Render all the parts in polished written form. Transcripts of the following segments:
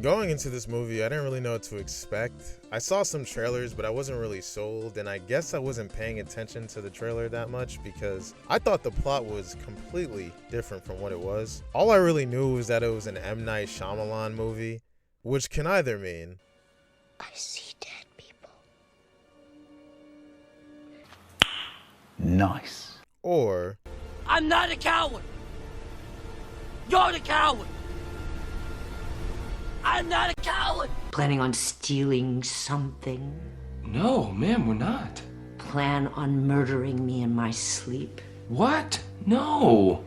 Going into this movie, I didn't really know what to expect. I saw some trailers, but I wasn't really sold, and I guess I wasn't paying attention to the trailer that much because I thought the plot was completely different from what it was. All I really knew was that it was an M. Night Shyamalan movie, which can either mean I see dead people. Nice. or I'm not a coward. You're the coward. I'm not a coward. Planning on stealing something? No, ma'am, we're not. Plan on murdering me in my sleep? What? No.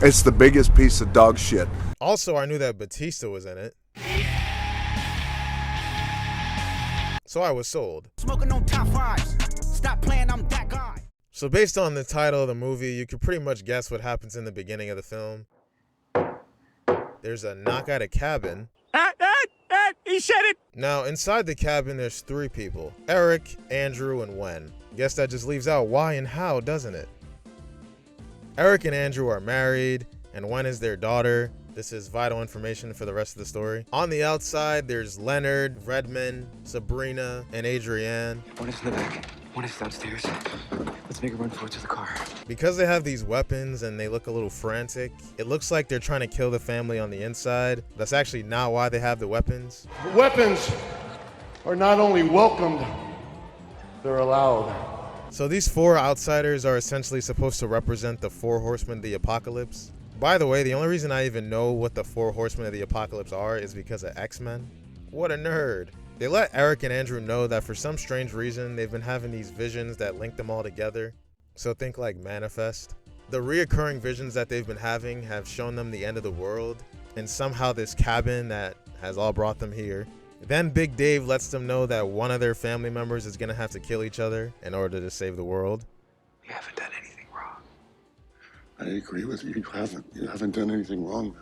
It's the biggest piece of dog shit. Also, I knew that Batista was in it, so I was sold. Smoking on top fives. Stop playing, I'm that guy. So based on the title of the movie, you could pretty much guess what happens in the beginning of the film. There's a knock at a cabin. He said it. Now, inside the cabin, there's three people: Eric, Andrew, and Wen. Guess that just leaves out why and how, doesn't it? Eric and Andrew are married, and Wen is their daughter. This is vital information for the rest of the story. On the outside, there's Leonard, Redmond, Sabrina, and Adrienne. One is in the back, one is downstairs. Let's make a run for it to the car. Because they have these weapons and they look a little frantic, it looks like they're trying to kill the family on the inside. That's actually not why they have the weapons. The weapons are not only welcomed, they're allowed. So these four outsiders are essentially supposed to represent the four horsemen of the apocalypse. By the way, the only reason I even know what the four horsemen of the apocalypse are is because of X-Men. What a nerd. They let Eric and Andrew know that for some strange reason, they've been having these visions that link them all together. So think like Manifest. The reoccurring visions that they've been having have shown them the end of the world, and somehow this cabin that has all brought them here. Then Big Dave lets them know that one of their family members is gonna have to kill each other in order to save the world. You haven't done anything wrong. I agree with you. You haven't done anything wrong.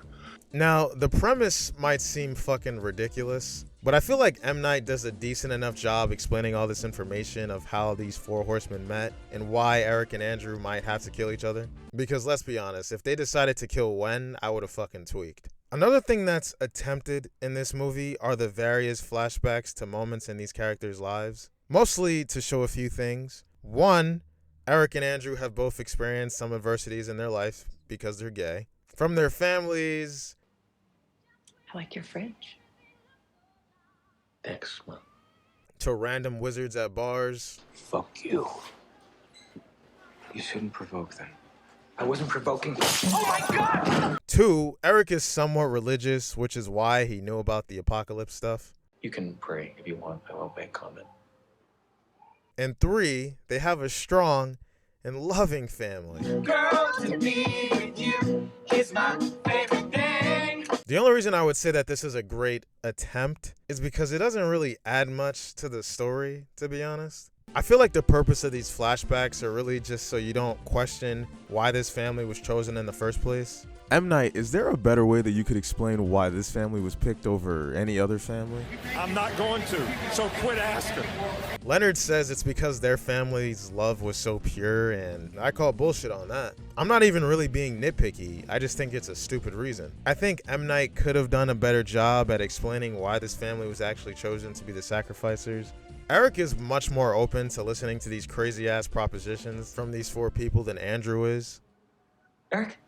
Now, the premise might seem fucking ridiculous, but I feel like M. Night does a decent enough job explaining all this information of how these four horsemen met and why Eric and Andrew might have to kill each other. Because let's be honest, if they decided to kill Wen, I would have fucking tweaked. Another thing that's attempted in this movie are the various flashbacks to moments in these characters' lives, mostly to show a few things. One, Eric and Andrew have both experienced some adversities in their life because they're gay. From their families, I like your fridge. Excellent. to random wizards at bars. Fuck you. You shouldn't provoke them. I wasn't provoking. Oh my god! Two, Eric is somewhat religious, which is why he knew about the apocalypse stuff. You can pray if you want. I won't make comment. And three, they have a strong and loving family. Girl, to be with you is my favorite thing. The only reason I would say that this is a great attempt is because it doesn't really add much to the story, to be honest. I feel like the purpose of these flashbacks are really just so you don't question why this family was chosen in the first place. M. Night, is there a better way that you could explain why this family was picked over any other family? I'm not going to, so quit asking. Leonard says it's because their family's love was so pure, and I call bullshit on that. I'm not even really being nitpicky, I just think it's a stupid reason. I think M. Night could have done a better job at explaining why this family was actually chosen to be the sacrificers. Eric is much more open to listening to these crazy ass propositions from these four people than Andrew is. Eric?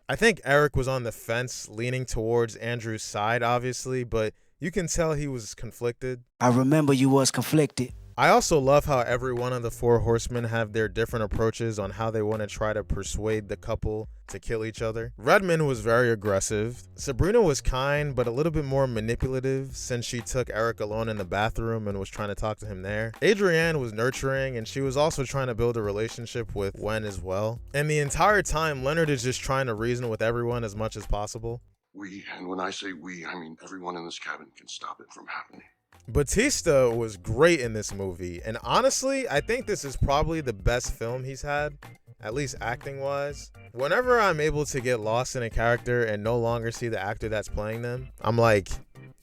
I think Eric was on the fence, leaning towards Andrew's side, obviously, but you can tell he was conflicted. I remember you was conflicted. I also love how every one of the four horsemen have their different approaches on how they want to try to persuade the couple to kill each other. Redmond was very aggressive. Sabrina was kind, but a little bit more manipulative since she took Eric alone in the bathroom and was trying to talk to him there. Adrienne was nurturing, and she was also trying to build a relationship with Wen as well. And the entire time, Leonard is just trying to reason with everyone as much as possible. We, and when I say we, I mean everyone in this cabin can stop it from happening. Batista was great in this movie, and honestly, I think this is probably the best film he's had, at least acting wise. Whenever I'm able to get lost in a character and no longer see the actor that's playing them, I'm like,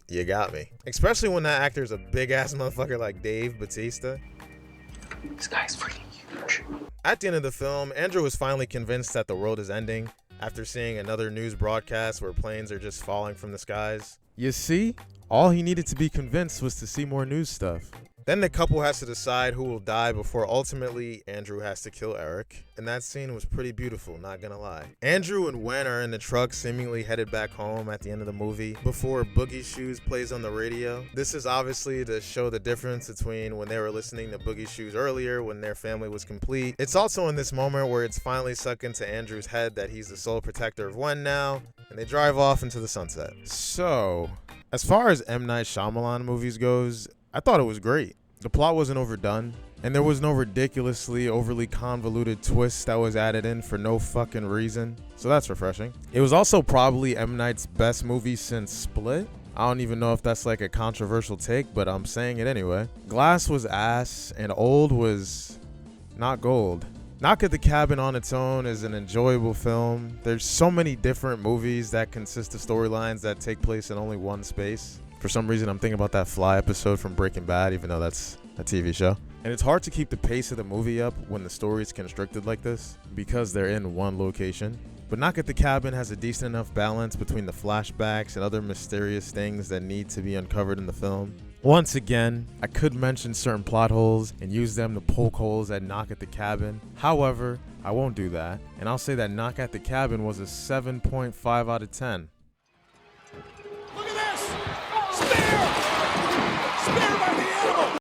you got me. Especially when that actor's a big ass motherfucker like Dave Batista. This guy's freaking huge. At the end of the film, Andrew is finally convinced that the world is ending. after seeing another news broadcast where planes are just falling from the skies. You see? All he needed to be convinced was to see more news stuff. Then the couple has to decide who will die before ultimately Andrew has to kill Eric. And that scene was pretty beautiful, not gonna lie. Andrew and Wen are in the truck seemingly headed back home at the end of the movie before Boogie Shoes plays on the radio. This is obviously to show the difference between when they were listening to Boogie Shoes earlier when their family was complete. It's also in this moment where it's finally sunk into Andrew's head that he's the sole protector of Wen now, and they drive off into the sunset. So, as far as M. Night Shyamalan movies goes, I thought it was great. The plot wasn't overdone, and there was no ridiculously overly convoluted twist that was added in for no fucking reason, so that's refreshing. It was also probably M. Night's best movie since Split. I don't even know if that's like a controversial take, but I'm saying it anyway. Glass was ass, and Old was not gold. Knock at the Cabin on its own is an enjoyable film. There's so many different movies that consist of storylines that take place in only one space. For some reason, I'm thinking about that Fly episode from Breaking Bad, even though that's a TV show. And it's hard to keep the pace of the movie up when the story is constricted like this, because they're in one location. But Knock at the Cabin has a decent enough balance between the flashbacks and other mysterious things that need to be uncovered in the film. Once again, I could mention certain plot holes and use them to poke holes at Knock at the Cabin. However, I won't do that, and I'll say that Knock at the Cabin was a 7.5 out of 10.